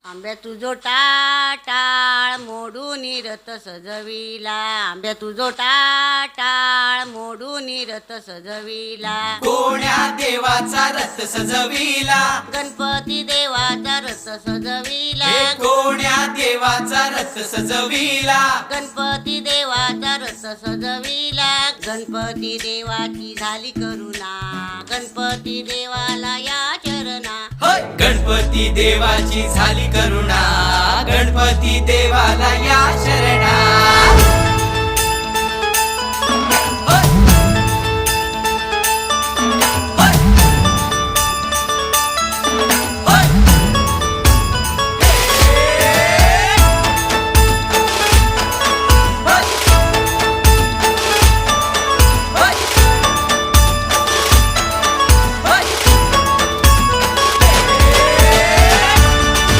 आंब्या तुझो टाळ मोडून रथ सजविला, आंब्या तुझो टाळ मोडून रथ सजविला, कोण्या देवाचा रथ सजविला, गणपती देवाचा रथ सजविला, हे कोण्या देवाचा रथ सजविला, गणपती देवाचा रथ सजविला, गणपती देवाची झाली करुणा, गणपती देवाला या चरणा, होय गणपती देवाची झाली करुणा, गणपती देवाला या शरणा.